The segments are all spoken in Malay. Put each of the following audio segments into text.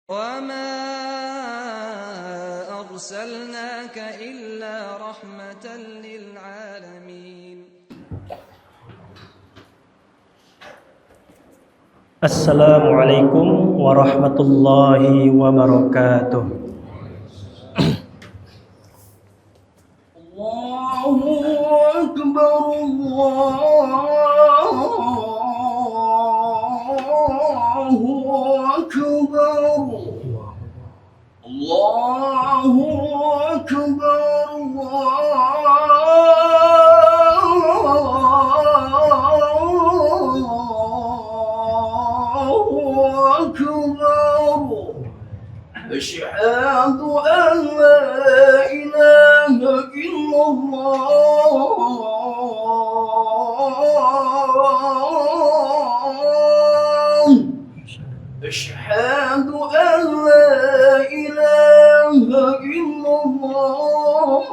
وَمَا أَرْسَلْنَاكَ إِلَّا رَحْمَةً لِلْعَالَمِينَ. Assalamualaikum warahmatullahi wabarakatuh. Allahu Akbar, Allahu Akbar, Allahu Akbar, Allahu Akbar. أشهد أن لا إله إلا الله. أشهد أن لا إله إلا الله.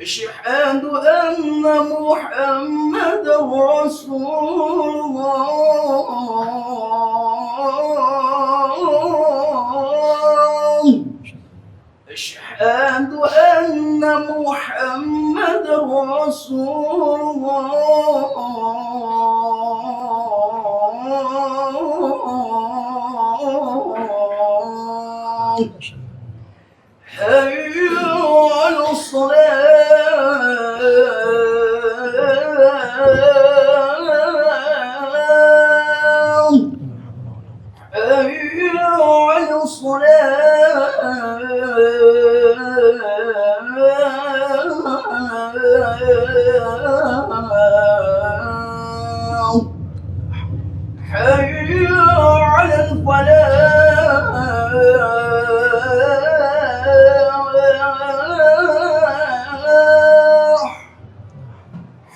أشهد أن محمدا رسول الله. أشهد أن محمدا رسول الله. حي على الصلاة، حي على الصلاة، حي على الفلاح،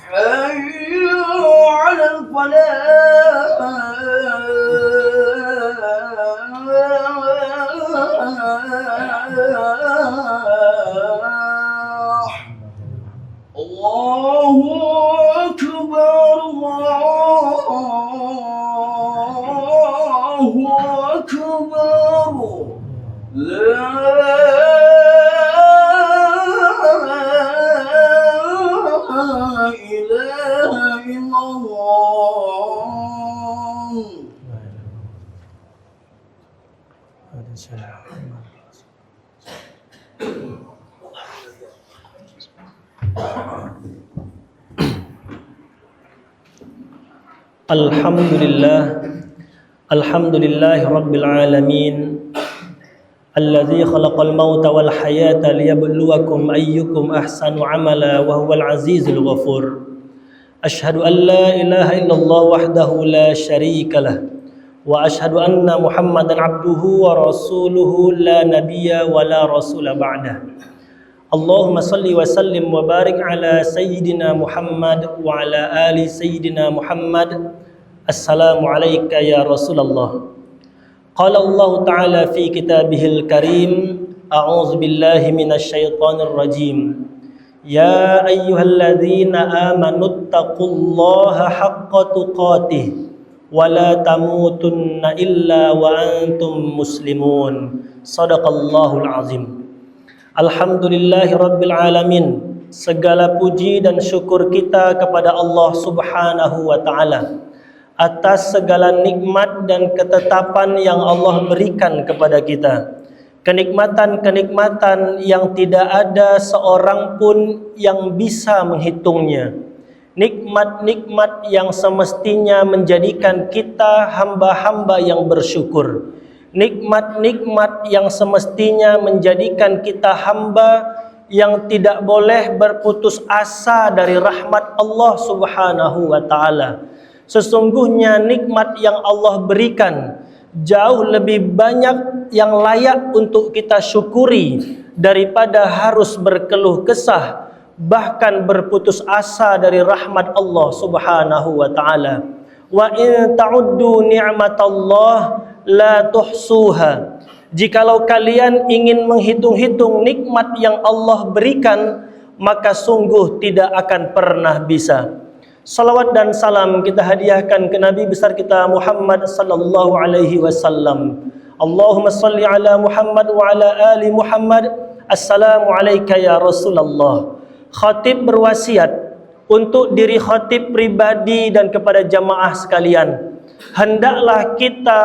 حي على الفلاح. الله أكبر، الله أكبر، لا إله إلا الله. Alhamdulillah Rabbil Alamin, alladzi khalaqal mauta wal hayata liyabluwakum ayyukum ahsanu amala wa huwal azizul ghafur. Ashhadu an la ilaha illallah wahdahu la syarika lah, wa ashhadu anna Muhammadan abduhu wa rasuluhu la nabiyya wa la rasula ba'dah. Allahumma salli wa sallim wa barik ala sayyidina Muhammad wa ala ali sayyidina Muhammad. Assalamu alayka ya Rasulullah. Qala Allah Ta'ala fi kitabihil karim, a'udzu billahi minasy syaithanir rajim. Ya ayyuhalladzina amanuttaqullaha haqqa tuqatih wa la tamutunna illa wa antum muslimun. Shadaqallahul azim. Alhamdulillahi rabbil alamin. Segala puji dan syukur kita kepada Allah Subhanahu wa taala atas segala nikmat dan ketetapan yang Allah berikan kepada kita. Kenikmatan-kenikmatan yang tidak ada seorang pun yang bisa menghitungnya. Nikmat-nikmat yang semestinya menjadikan kita hamba-hamba yang bersyukur. Nikmat-nikmat yang semestinya menjadikan kita hamba yang tidak boleh berputus asa dari rahmat Allah Subhanahu wa taala. Sesungguhnya nikmat yang Allah berikan jauh lebih banyak yang layak untuk kita syukuri daripada harus berkeluh kesah, bahkan berputus asa dari rahmat Allah Subhanahu wa taala. Wa in ta'uddu ni'matallah la tuhsuha. Jikalau kalian ingin menghitung-hitung nikmat yang Allah berikan, maka sungguh tidak akan pernah bisa. Salawat dan salam kita hadiahkan ke Nabi besar kita Muhammad sallallahu alaihi wasallam. Allahumma salli ala Muhammad wa ala ali Muhammad. Assalamu alayka ya Rasulullah. Khatib berwasiat untuk diri khatib pribadi dan kepada jamaah sekalian, hendaklah kita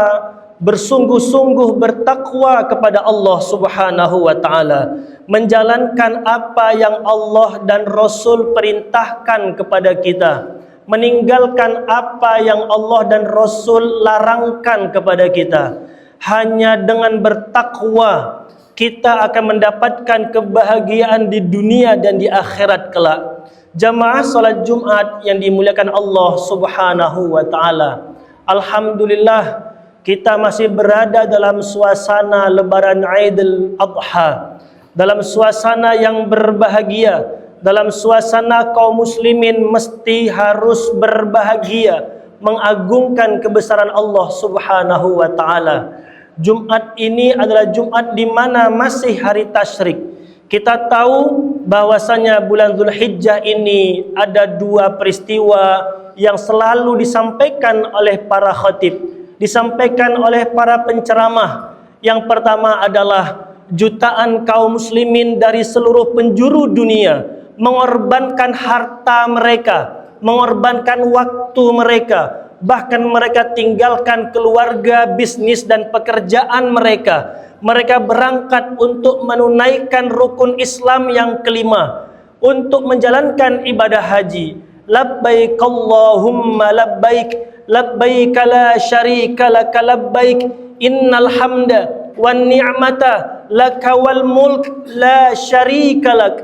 bersungguh-sungguh bertakwa kepada Allah Subhanahu wa taala, menjalankan apa yang Allah dan Rasul perintahkan kepada kita, meninggalkan apa yang Allah dan Rasul larangkan kepada kita. Hanya dengan bertakwa kita akan mendapatkan kebahagiaan di dunia dan di akhirat kelak. Jamaah salat Jumat yang dimuliakan Allah Subhanahu wa taala. Alhamdulillah kita masih berada dalam suasana lebaran Aidil Adha, dalam suasana yang berbahagia, dalam suasana kaum muslimin mesti harus berbahagia mengagungkan kebesaran Allah Subhanahu wa taala. Jumat ini adalah Jumat di mana masih hari tasyrik. Kita tahu bahwasanya bulan Zulhijjah ini ada dua peristiwa yang selalu disampaikan oleh para khatib, disampaikan oleh para penceramah. Yang pertama adalah jutaan kaum muslimin dari seluruh penjuru dunia mengorbankan harta mereka, mengorbankan waktu mereka, bahkan mereka tinggalkan keluarga, bisnis dan pekerjaan mereka. Mereka berangkat untuk menunaikan rukun Islam yang kelima, untuk menjalankan ibadah haji. Labbaik Allahumma labbaik, labbaik la syarika laka labbaik, innal hamda wan ni'mata laka wal mulk la syarika lak.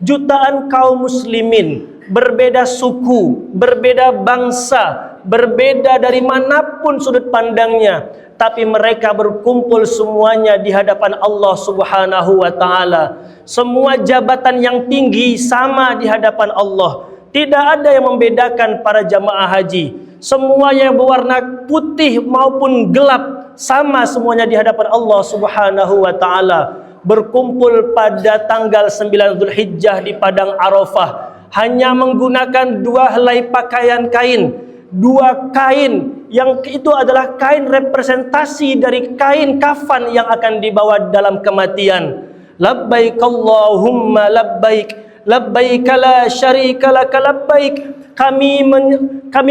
Jutaan kaum muslimin, berbeda suku, berbeda bangsa, berbeda dari manapun sudut pandangnya, tapi mereka berkumpul semuanya di hadapan Allah Subhanahu wa taala. Semua jabatan yang tinggi sama di hadapan Allah. Tidak ada yang membedakan para jamaah haji. Semua yang berwarna putih maupun gelap sama semuanya di hadapan Allah Subhanahu wa taala. Berkumpul pada tanggal 9 Zulhijjah di padang Arafah, hanya menggunakan dua helai pakaian kain, dua kain yang itu adalah kain representasi dari kain kafan yang akan dibawa dalam kematian. Labbaik Allahumma labbaik, labbaik la syarika laka labbaik. Kami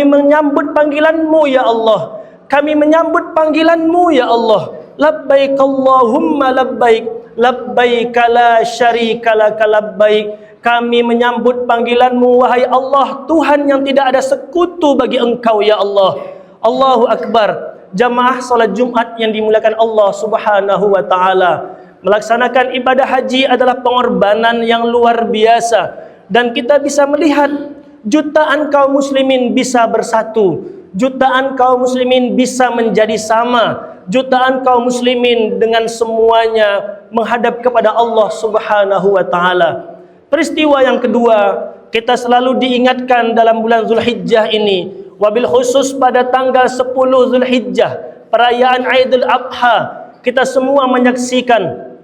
menyambut panggilanmu ya Allah. Kami menyambut panggilanmu ya Allah. Labbaik Allahumma labbaik, labbaik la syarika laka labbaik. Kami menyambut panggilanmu wahai Allah, Tuhan yang tidak ada sekutu bagi engkau ya Allah. Allahu Akbar. Jamaah salat Jumat yang dimuliakan Allah Subhanahu wa taala, melaksanakan ibadah haji adalah pengorbanan yang luar biasa, dan kita bisa melihat jutaan kaum muslimin bisa bersatu, jutaan kaum muslimin bisa menjadi sama, jutaan kaum muslimin dengan semuanya menghadap kepada Allah Subhanahu wa taala. Peristiwa yang kedua, kita selalu diingatkan dalam bulan Zulhijjah ini, wabil khusus pada tanggal 10 Zulhijjah, perayaan Aidil Adha, kita semua menyaksikan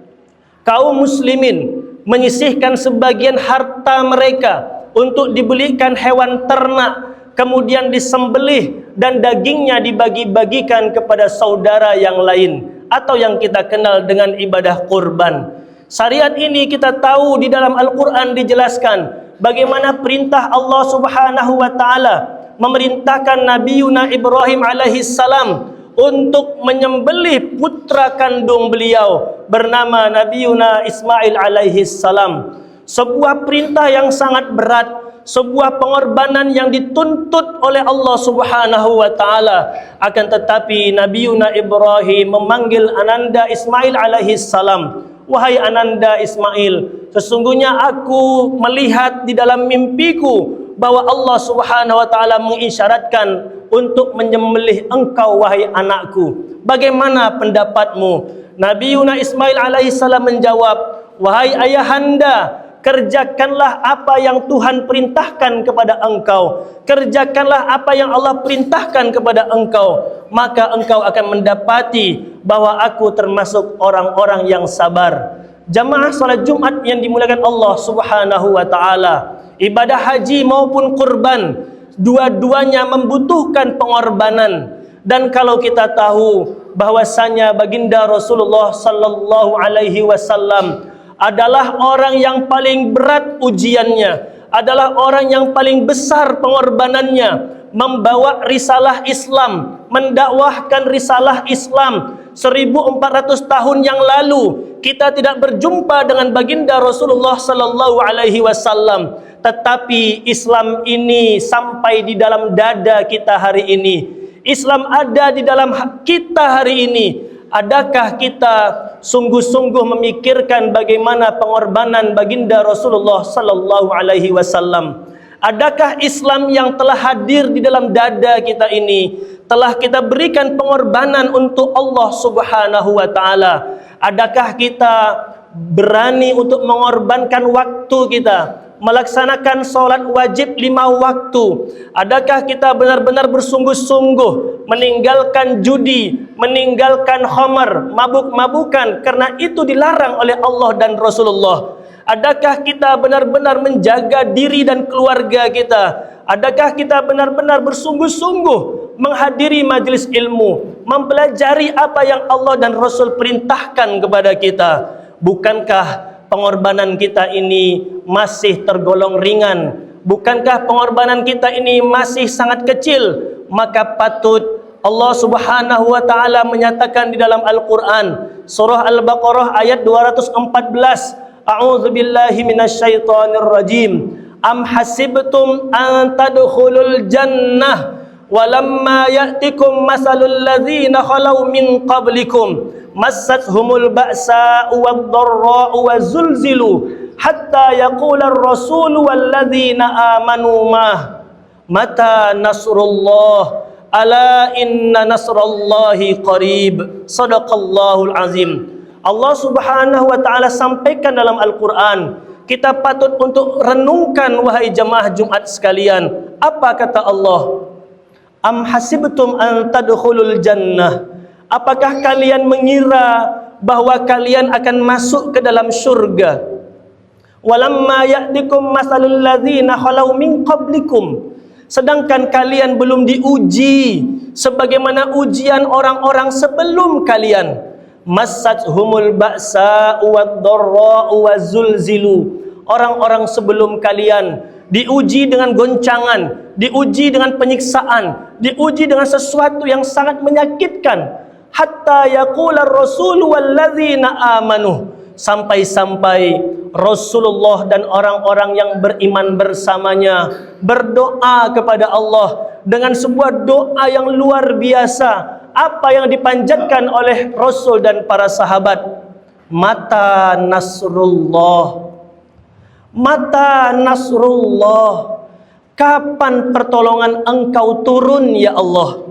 kaum muslimin menyisihkan sebagian harta mereka untuk dibelikan hewan ternak, kemudian disembelih dan dagingnya dibagi-bagikan kepada saudara yang lain, atau yang kita kenal dengan ibadah kurban. Syariat ini kita tahu di dalam Al-Quran dijelaskan bagaimana perintah Allah Subhanahu wa taala memerintahkan Nabiuna Ibrahim alaihi salam untuk menyembelih putra kandung beliau bernama Nabiuna Ismail alaihi salam. Sebuah perintah yang sangat berat, sebuah pengorbanan yang dituntut oleh Allah Subhanahu wa taala. Akan tetapi Nabiuna Ibrahim memanggil ananda Ismail alaihi salam, wahai ananda Ismail, sesungguhnya aku melihat di dalam mimpiku bahwa Allah Subhanahu wa taala mengisyaratkan untuk menyembelih engkau wahai anakku. Bagaimana pendapatmu? Nabiuna Ismail alaihi salam menjawab, wahai ayahanda, kerjakanlah apa yang Tuhan perintahkan kepada engkau. Kerjakanlah apa yang Allah perintahkan kepada engkau, maka engkau akan mendapati bahwa aku termasuk orang-orang yang sabar. Jamaah salat Jumat yang dimuliakan Allah Subhanahu wa taala, ibadah haji maupun kurban, dua-duanya membutuhkan pengorbanan. Dan kalau kita tahu bahwasanya baginda Rasulullah sallallahu alaihi wasallam adalah orang yang paling berat ujiannya, adalah orang yang paling besar pengorbanannya, membawa risalah Islam, mendakwahkan risalah Islam 1400 tahun yang lalu. Kita tidak berjumpa dengan baginda Rasulullah sallallahu alaihi wasallam, tetapi Islam ini sampai di dalam dada kita hari ini. Islam ada di dalam kita hari ini. Adakah kita sungguh-sungguh memikirkan bagaimana pengorbanan baginda Rasulullah sallallahu alaihi wasallam? Adakah Islam yang telah hadir di dalam dada kita ini telah kita berikan pengorbanan untuk Allah Subhanahu wa taala? Adakah kita berani untuk mengorbankan waktu kita, melaksanakan solat wajib 5 waktu? Adakah kita benar-benar bersungguh-sungguh meninggalkan judi, meninggalkan khamar, mabuk-mabukan, karena itu dilarang oleh Allah dan Rasulullah? Adakah kita benar-benar menjaga diri dan keluarga kita? Adakah kita benar-benar bersungguh-sungguh menghadiri majelis ilmu, mempelajari apa yang Allah dan Rasul perintahkan kepada kita? Bukankah pengorbanan kita ini masih tergolong ringan? Bukankah pengorbanan kita ini masih sangat kecil? Maka patut Allah Subhanahu wa taala menyatakan di dalam Al-Qur'an, surah Al-Baqarah ayat 214, A'udzu billahi minasyaitonir rajim. Am hasibtum an tadkhulul jannah walamma ya'tikum masalul ladzina khalau min qablikum massathumul ba'sa'u wad-dharra'u wazulzilu hatta yaqula ar-rasulu walladzina amanu mata nasrullah ala inna nasrallahi qarib. Shadaqallahul azim. Allah Subhanahu wa taala sampaikan dalam Al-Qur'an, kita patut untuk renungkan wahai jemaah Jumat sekalian. Apa kata Allah? Am hasibtum an tadkhulul jannah? Apakah kalian mengira bahwa kalian akan masuk ke dalam syurga? Walamma ya'tikum masalul ladzina khalau min qablikum. Sedangkan kalian belum diuji sebagaimana ujian orang-orang sebelum kalian. Massathumul ba'sa'u wad-dharra'u wazulzilu. Orang-orang sebelum kalian diuji dengan goncangan, diuji dengan penyiksaan, diuji dengan sesuatu yang sangat menyakitkan. Hatta yaqula ar-rasulu walladzina amanu. Sampai-sampai Rasulullah dan orang-orang yang beriman bersamanya berdoa kepada Allah dengan sebuah doa yang luar biasa. Apa yang dipanjatkan oleh Rasul dan para sahabat? Mata nasrullah. Mata nasrullah. Kapan pertolongan Engkau turun ya Allah?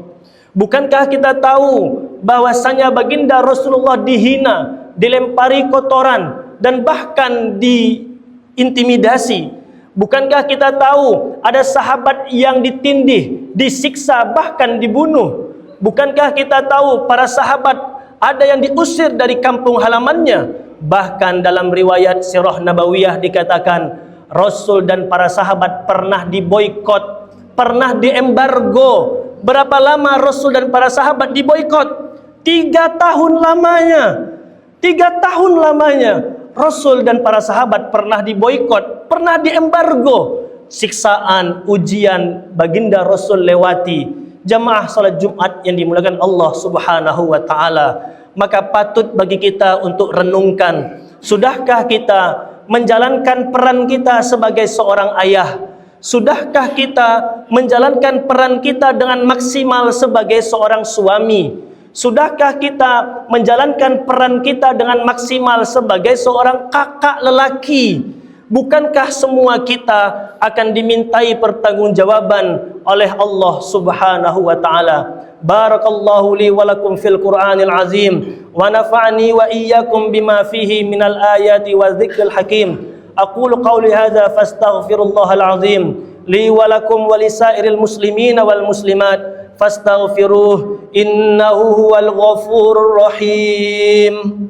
Bukankah kita tahu bahwasanya baginda Rasulullah dihina, dilempari kotoran, dan bahkan diintimidasi? Bukankah kita tahu ada sahabat yang ditindih, disiksa, bahkan dibunuh? Bukankah kita tahu para sahabat ada yang diusir dari kampung halamannya? Bahkan dalam riwayat Sirah Nabawiyah dikatakan Rasul dan para sahabat pernah diboikot, pernah diembargo. Berapa lama Rasul dan para sahabat diboikot? 3 tahun lamanya. 3 tahun lamanya Rasul dan para sahabat pernah diboikot, pernah diembargo. Siksaan, ujian baginda Rasul lewati. Jamaah salat Jumat yang dimuliakan Allah Subhanahu wa taala, maka patut bagi kita untuk renungkan, sudahkah kita menjalankan peran kita sebagai seorang ayah? Sudahkah kita menjalankan peran kita dengan maksimal sebagai seorang suami? Sudahkah kita menjalankan peran kita dengan maksimal sebagai seorang kakak lelaki? Bukankah semua kita akan dimintai pertanggungjawaban oleh Allah Subhanahu wa taala? Barakallahu li wa lakum fil Qur'anil azim wa nafa'ani wa iyyakum bima fihi minal ayati wa dzikril hakim. Aqulu qawli hadza fastaghfirullahal azim li wa lakum wa lisairil muslimina wal muslimat fastaghfiruh innahu huwal ghafurur rahim.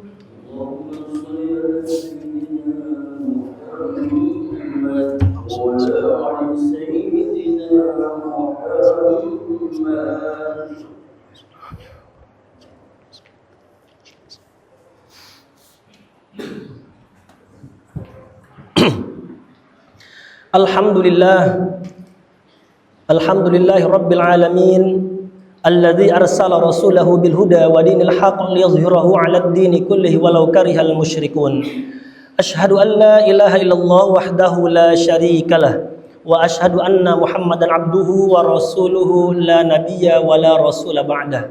على سيدنا محمد. Alhamdulillahi Rabbil Alamin alladzi arsala rasulahu bil huda wa dinil haqq liyuzhirahu 'alad dini kullihi walau karihal musyrikun. Asyhadu an la ilaha illallah wahdahu la syarikalah wa asyhadu anna Muhammadan abduhu wa rasuluhu la nabiyya wa la rasula ba'dah.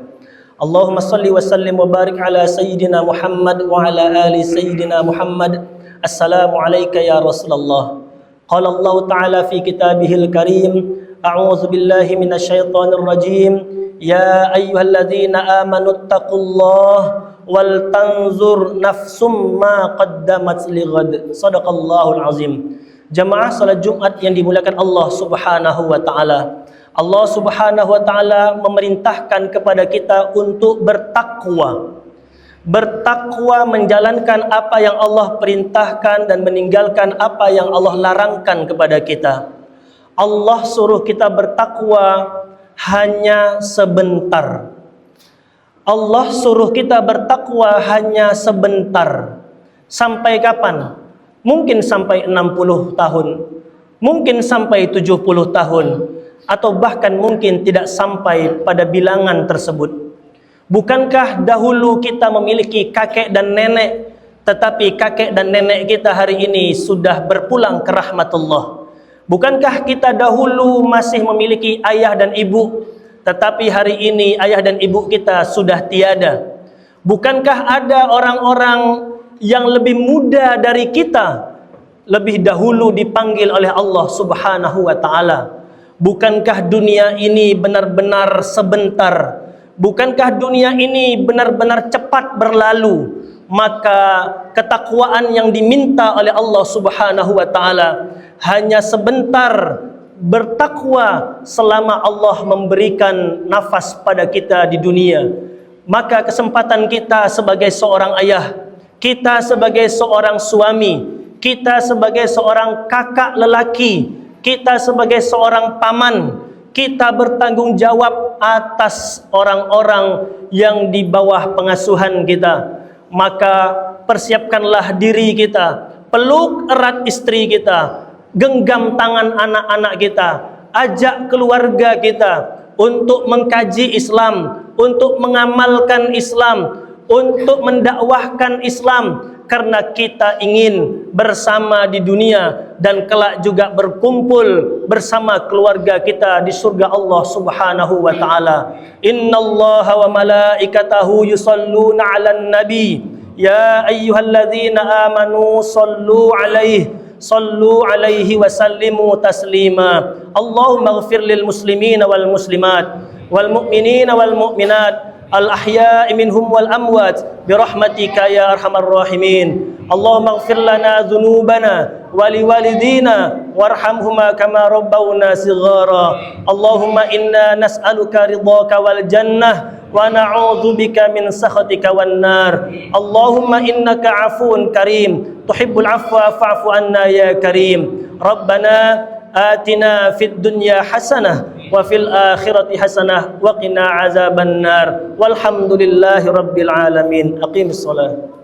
Allahumma salli wa sallim wa barik ala sayyidina Muhammad wa ala ali sayyidina Muhammad. Assalamu alayka ya Rasulullah. Qala Allah Ta'ala fi kitabihil karim, a'udzu billahi minasyaitonir rajim, ya ayyuhalladzina amanu taqullaha wal tanzur nafsum ma qaddamat lighad. Shadaqallahul azim. Jamaah salat Jumat yang dimuliakan Allah Subhanahu wa taala. Allah Subhanahu wa taala memerintahkan kepada kita untuk bertakwa. Bertakwa menjalankan apa yang Allah perintahkan dan meninggalkan apa yang Allah larangkan kepada kita. Allah suruh kita bertakwa hanya sebentar. Allah suruh kita bertakwa hanya sebentar. Sampai kapan? Mungkin sampai 60 tahun, mungkin sampai 70 tahun, atau bahkan mungkin tidak sampai pada bilangan tersebut. Bukankah dahulu kita memiliki kakek dan nenek, tetapi kakek dan nenek kita hari ini sudah berpulang ke rahmatullah? Bukankah kita dahulu masih memiliki ayah dan ibu, tetapi hari ini ayah dan ibu kita sudah tiada? Bukankah ada orang-orang yang lebih muda dari kita lebih dahulu dipanggil oleh Allah Subhanahu wa taala? Bukankah dunia ini benar-benar sebentar? Bukankah dunia ini benar-benar cepat berlalu? Maka ketakwaan yang diminta oleh Allah Subhanahu wa taala hanya sebentar, bertakwa selama Allah memberikan nafas pada kita di dunia. Maka kesempatan kita sebagai seorang ayah, kita sebagai seorang suami, kita sebagai seorang kakak lelaki, kita sebagai seorang paman, kita bertanggung jawab atas orang-orang yang di bawah pengasuhan kita. Maka persiapkanlah diri kita, peluk erat istri kita, genggam tangan anak-anak kita, ajak keluarga kita untuk mengkaji Islam, untuk mengamalkan Islam, untuk mendakwahkan Islam, karena kita ingin bersama di dunia dan kelak juga berkumpul bersama keluarga kita di surga Allah Subhanahu wa taala. Innallaha wa malaikatahu yusalluna 'alan nabi ya ayyuhalladzina amanu sallu 'alaihi wa sallimu taslima. Allahumma ighfir lil muslimina wal muslimat wal mu'minina wal mu'minat al-ahya'i minhum wal amwat birahmatika ya arhamar rahimin. Allahumma ighfir lana dhunubana wa liwalidina warhamhuma kama rabbawna shighara. Allahumma inna nas'aluka ridhaka wal jannah wa na'udzubika min sakhatika wan nar. Allahumma innaka 'afuwun karim tuhibbul 'afwa fa'fu anna ya karim. Rabbana آتنا في الدنيا حسنة وفي الآخرة حسنة وقنا عذاب النار والحمد لله رب العالمين. أقيم الصلاة.